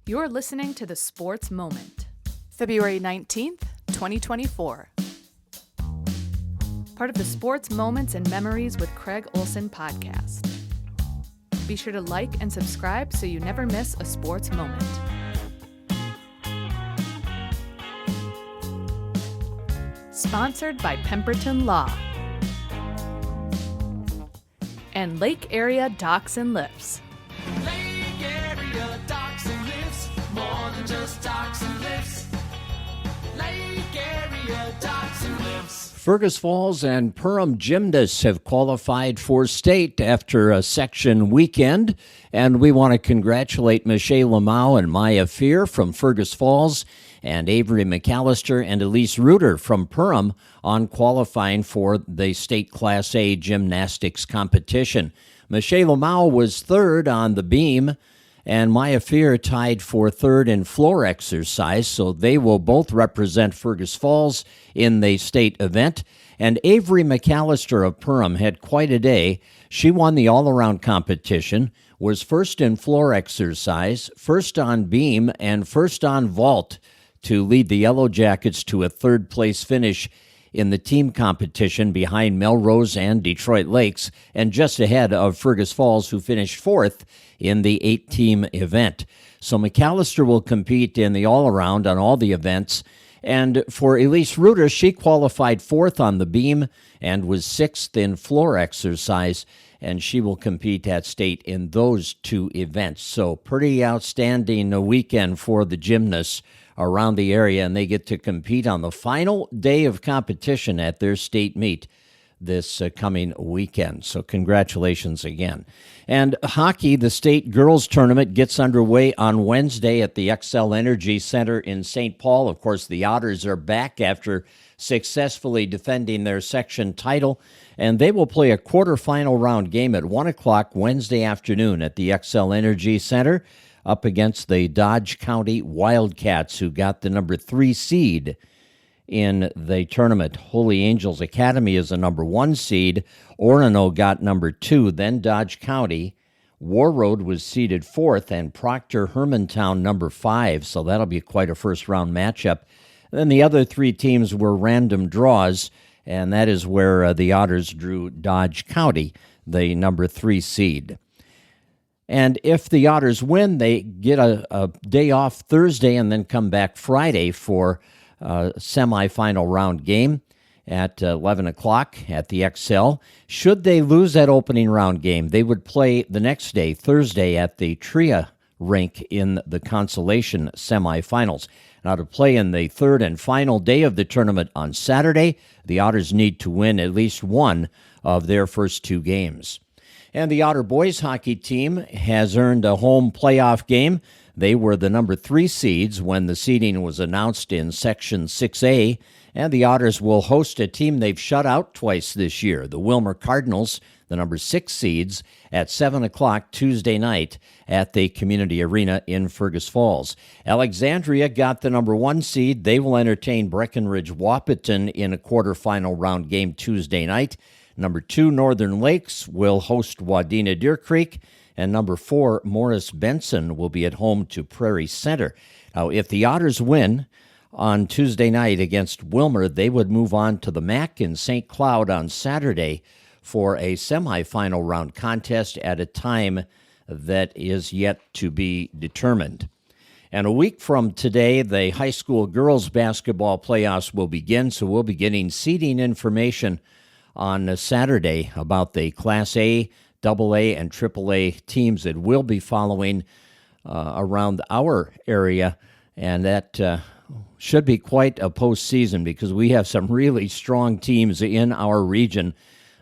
You're listening to The Sports Moment, February 19th, 2024. Part of the Sports Moments and Memories with Craig Olson podcast. Be sure to like and subscribe so you never miss a sports moment. Sponsored by Pemberton Law and Lake Area Docks and Lifts. Lake Area Docks and Lifts, more than just docks and lifts. Lake Area Docks and Lifts. Fergus Falls and Perham Gymnasts have qualified for state after a section weekend, and we want to congratulate Michelle Lamau and Maya Fear from Fergus Falls and Avery McAllister and Elise Reuter from Perham on qualifying for the state Class A gymnastics competition. Michelle Lamau was third on the beam, and Maya Fear tied for third in floor exercise, so they will both represent Fergus Falls in the state event. And Avery McAllister of Perham had quite a day. She won the all-around competition, was first in floor exercise, first on beam, and first on vault to lead the Yellow Jackets to a third-place finish in the team competition behind Melrose and Detroit Lakes, and just ahead of Fergus Falls, who finished fourth in the 8-team event. So McAllister will compete in the all-around on all the events. And for Elise Reuter, she qualified fourth on the beam and was sixth in floor exercise, and she will compete at state in those two events. So pretty outstanding weekend for the gymnasts around the area, and they get to compete on the final day of competition at their state meet this coming weekend. So congratulations again. And hockey, the state girls tournament gets underway on Wednesday at the XL Energy Center in St. Paul. Of course, the Otters are back after successfully defending their section title, and they will play a quarterfinal round game at 1 o'clock Wednesday afternoon at the XL Energy Center up against the Dodge County Wildcats, who got the number 3 seed in the tournament. Holy Angels Academy is the number 1 seed. Orono got number 2, then Dodge County. War Road was seeded 4th, and Proctor Hermantown number 5, so that'll be quite a first-round matchup. Then the other 3 teams were random draws, and that is where the Otters drew Dodge County, the number 3 seed. And if the Otters win, they get a day off Thursday and then come back Friday for a semifinal round game at 11 o'clock at the XL. Should they lose that opening round game, they would play the next day, Thursday, at the Tria rink in the consolation semifinals. Now, to play in the third and final day of the tournament on Saturday, the Otters need to win at least one of their first 2 games. And the Otter boys hockey team has earned a home playoff game. They were the number 3 seeds when the seeding was announced in Section 6A, and the Otters will host a team they've shut out twice this year, the Wilmer Cardinals, the number 6 seeds, at 7 o'clock Tuesday night at the Community Arena in Fergus Falls. Alexandria got the number 1 seed. They will entertain Breckenridge Wahpeton in a quarterfinal round game Tuesday night. Number 2, Northern Lakes, will host Wadena Deer Creek, and number 4, Morris Benson, will be at home to Prairie Center. Now, if the Otters win on Tuesday night against Wilmer, they would move on to the MAC in St. Cloud on Saturday for a semifinal round contest at a time that is yet to be determined. And a week from today, the high school girls basketball playoffs will begin, so we'll be getting seeding information on Saturday about the Class A, AA, and AAA teams that will be following around our area, and that should be quite a postseason because we have some really strong teams in our region,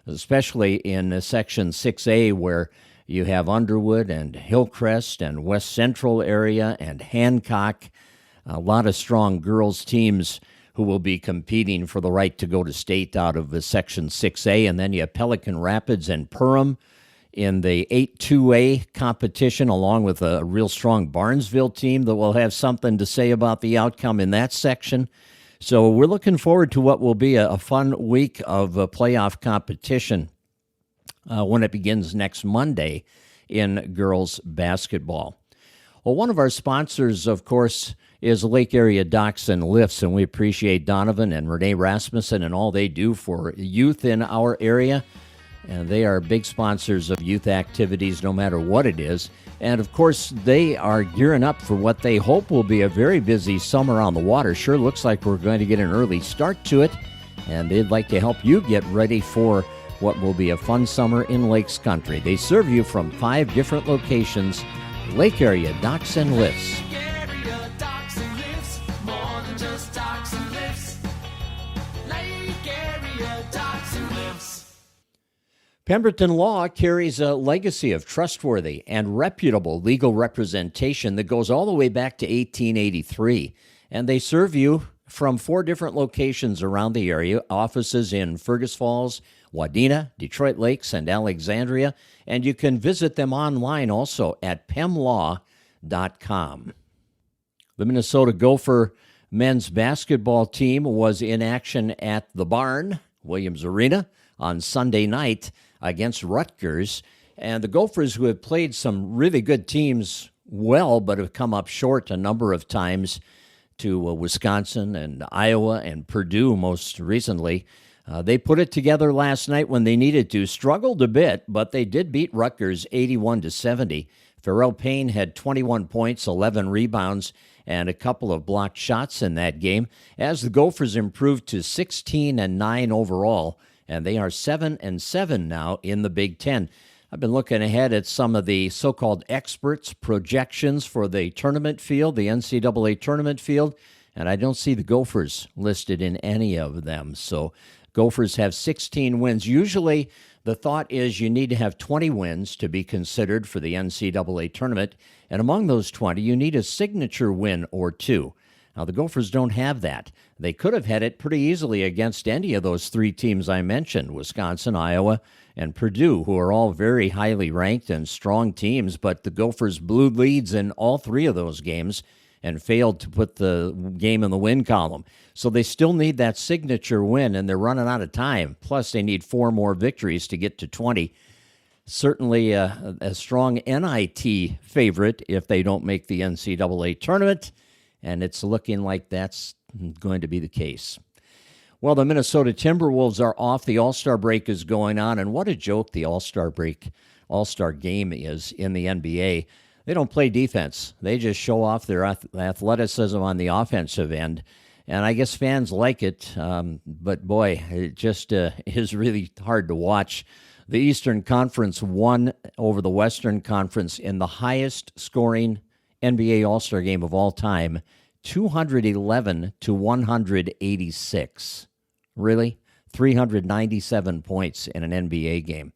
especially in Section 6A, where you have Underwood and Hillcrest and West Central area and Hancock, a lot of strong girls teams who will be competing for the right to go to state out of the Section 6A. And then you have Pelican Rapids and Perham in the 8-2A competition, along with a real strong Barnesville team that will have something to say about the outcome in that section. So we're looking forward to what will be a fun week of playoff competition when it begins next Monday in girls basketball. Well, one of our sponsors, of course, is Lake Area Docks and Lifts, and we appreciate Donovan and Renee Rasmussen and all they do for youth in our area. And they are big sponsors of youth activities, no matter what it is. And, of course, they are gearing up for what they hope will be a very busy summer on the water. Sure looks like we're going to get an early start to it, and they'd like to help you get ready for what will be a fun summer in Lakes Country. They serve you from 5 different locations. Lake Area Docks and Lifts. Lake Area Docks and Lifts, more than just docks and lifts. Lake Area Docks and Lifts. Pemberton Law carries a legacy of trustworthy and reputable legal representation that goes all the way back to 1883. And they serve you from 4 different locations around the area, offices in Fergus Falls, Wadena, Detroit Lakes, and Alexandria, and you can visit them online also at pemlaw.com. The Minnesota Gopher men's basketball team was in action at the Barn, Williams Arena, on Sunday night against Rutgers, and the Gophers, who have played some really good teams well but have come up short a number of times to Wisconsin and Iowa and Purdue most recently. They put it together last night when they needed to. Struggled a bit, but they did beat Rutgers 81-70. Pharrell Payne had 21 points, 11 rebounds, and a couple of blocked shots in that game, as the Gophers improved to 16-9 overall, and they are 7-7 now in the Big Ten. I've been looking ahead at some of the so-called experts' projections for the tournament field, the NCAA tournament field, and I don't see the Gophers listed in any of them. So Gophers have 16 wins. Usually the thought is you need to have 20 wins to be considered for the NCAA tournament, and among those 20, you need a signature win or 2. Now, the Gophers don't have that. They could have had it pretty easily against any of those 3 teams I mentioned, Wisconsin, Iowa, and Purdue, who are all very highly ranked and strong teams, but the Gophers blew leads in all 3 of those games and failed to put the game in the win column. So they still need that signature win, and they're running out of time. Plus, they need 4 more victories to get to 20. Certainly a strong NIT favorite if they don't make the NCAA tournament, and it's looking like that's going to be the case. Well, the Minnesota Timberwolves are off. The All-Star break is going on, and what a joke the All-Star game is in the NBA. They don't play defense. They just show off their athleticism on the offensive end, and I guess fans like it, but boy, it just is really hard to watch. The Eastern Conference won over the Western Conference in the highest-scoring NBA All-Star game of all time, 211-186. Really? 397 points in an NBA game.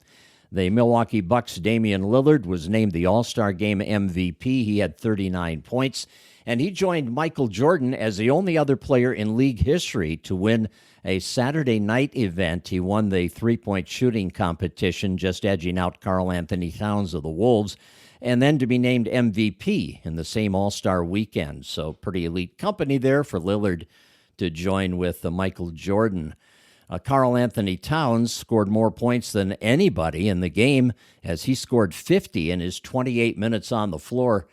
The Milwaukee Bucks' Damian Lillard was named the All-Star Game MVP. He had 39 points, and he joined Michael Jordan as the only other player in league history to win a Saturday night event. He won the three-point shooting competition, just edging out Karl Anthony Towns of the Wolves, and then to be named MVP in the same All-Star weekend. So pretty elite company there for Lillard to join with Michael Jordan. Karl Anthony Towns scored more points than anybody in the game, as he scored 50 in his 28 minutes on the floor.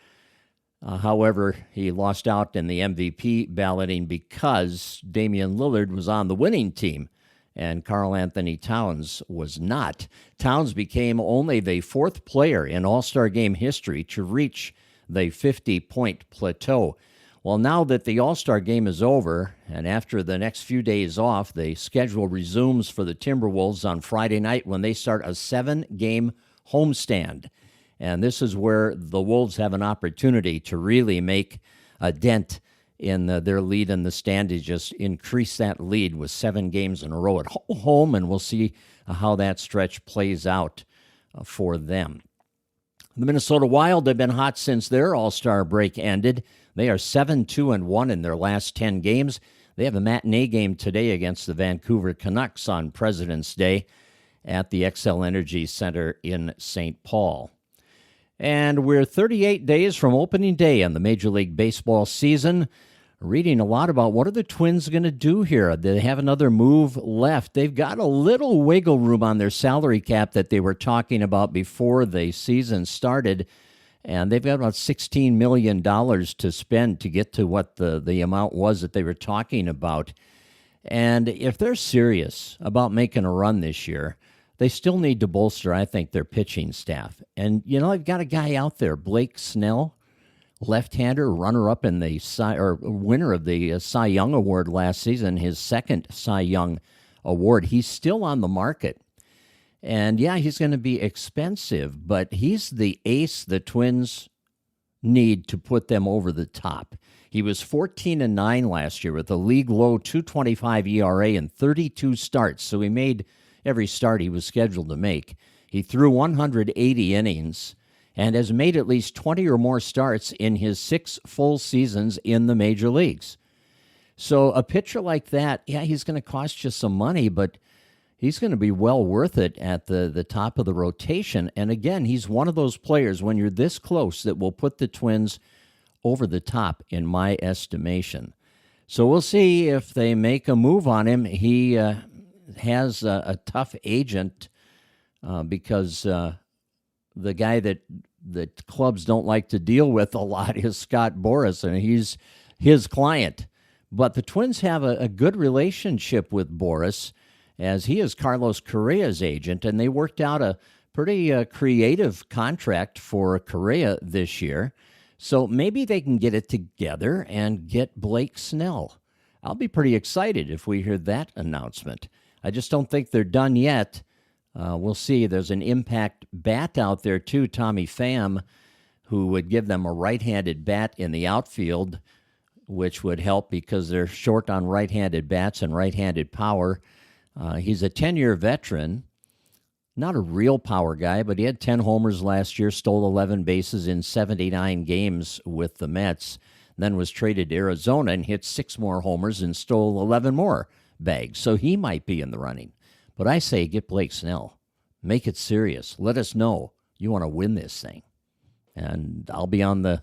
However, he lost out in the MVP balloting because Damian Lillard was on the winning team, and Karl Anthony Towns was not. Towns became only the 4th player in All-Star Game history to reach the 50-point plateau. Well, now that the All-Star Game is over, and after the next few days off, the schedule resumes for the Timberwolves on Friday night when they start a 7-game homestand. And this is where the Wolves have an opportunity to really make a dent in their lead in the standings, just increase that lead with 7 games in a row at home, and we'll see how that stretch plays out for them. The Minnesota Wild have been hot since their All-Star break ended. They are 7-2-1 in their last 10 games. They have a matinee game today against the Vancouver Canucks on President's Day at the XL Energy Center in St. Paul. And we're 38 days from opening day in the Major League Baseball season. Reading a lot about what are the Twins going to do here. They have another move left. They've got a little wiggle room on their salary cap that they were talking about before the season started. And they've got about $16 million to spend to get to what the amount was that they were talking about. And if they're serious about making a run this year, they still need to bolster, I think, their pitching staff. And, they've got a guy out there, Blake Snell, left-hander, runner-up in the winner of the Cy Young Award last season, his second Cy Young Award. He's still on the market. And, yeah, he's going to be expensive, but he's the ace the Twins need to put them over the top. He was 14-9 last year with a league-low 2.25 ERA and 32 starts, so he made every start he was scheduled to make. He threw 180 innings and has made at least 20 or more starts in his 6 full seasons in the major leagues. So a pitcher like that, yeah, he's going to cost you some money, but he's going to be well worth it at the top of the rotation. And again, he's one of those players, when you're this close, that will put the Twins over the top, in my estimation. So we'll see if they make a move on him. He has a tough agent because the guy that clubs don't like to deal with a lot is Scott Boras, and he's his client. But the Twins have a good relationship with Boras, as he is Carlos Correa's agent, and they worked out a pretty creative contract for Correa this year. So maybe they can get it together and get Blake Snell. I'll be pretty excited if we hear that announcement. I just don't think they're done yet. We'll see. There's an impact bat out there, too, Tommy Pham, who would give them a right-handed bat in the outfield, which would help because they're short on right-handed bats and right-handed power. He's a 10-year veteran, not a real power guy, but he had 10 homers last year, stole 11 bases in 79 games with the Mets, then was traded to Arizona and hit 6 more homers and stole 11 more bags. So he might be in the running. But I say get Blake Snell. Make it serious. Let us know you want to win this thing. And I'll be on the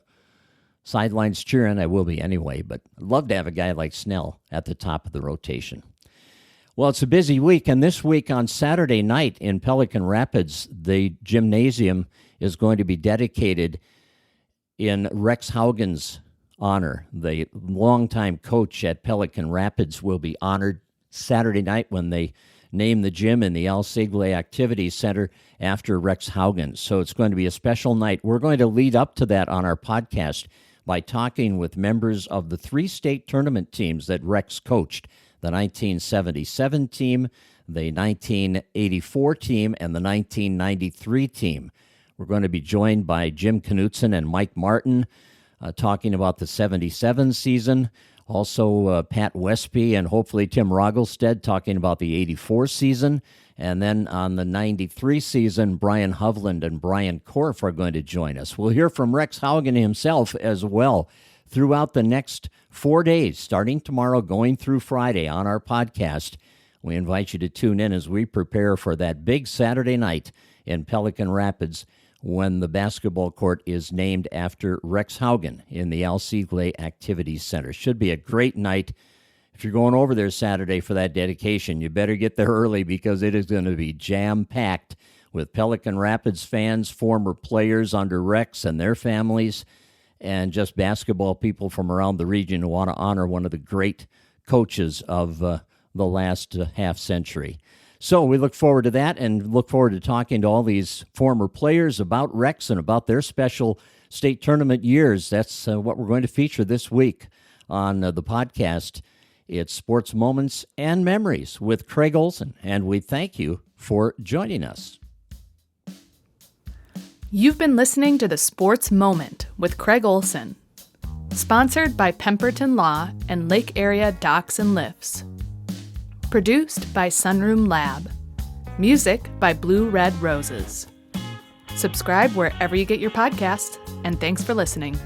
sidelines cheering. I will be anyway, but I'd love to have a guy like Snell at the top of the rotation. Well, it's a busy week, and this week on Saturday night in Pelican Rapids, the gymnasium is going to be dedicated in Rex Haugen's honor. The longtime coach at Pelican Rapids will be honored Saturday night when they name the gym in the Al Segle Activities Center after Rex Haugen. So it's going to be a special night. We're going to lead up to that on our podcast by talking with members of the 3 state tournament teams that Rex coached. The 1977 team, the 1984 team, and the 1993 team. We're going to be joined by Jim Knutson and Mike Martin talking about the 77 season. Also, Pat Westby and hopefully Tim Rogelstead talking about the 84 season. And then on the 93 season, Brian Hovland and Brian Korf are going to join us. We'll hear from Rex Haugen himself as well throughout the next 4 days, starting tomorrow, going through Friday on our podcast. We invite you to tune in as we prepare for that big Saturday night in Pelican Rapids when the basketball court is named after Rex Haugen in the Al Segle Activities Center. Should be a great night. If you're going over there Saturday for that dedication, you better get there early because it is going to be jam-packed with Pelican Rapids fans, former players under Rex and their families, and just basketball people from around the region who want to honor one of the great coaches of the last half century. So we look forward to that and look forward to talking to all these former players about Rex and about their special state tournament years. That's what we're going to feature this week on the podcast. It's Sports Moments and Memories with Craig Olson, and we thank you for joining us. You've been listening to The Sports Moment with Craig Olson, sponsored by Pemberton Law and Lake Area Docks and Lifts. Produced by Sunroom Lab. Music by Blue Red Roses. Subscribe wherever you get your podcasts, and thanks for listening.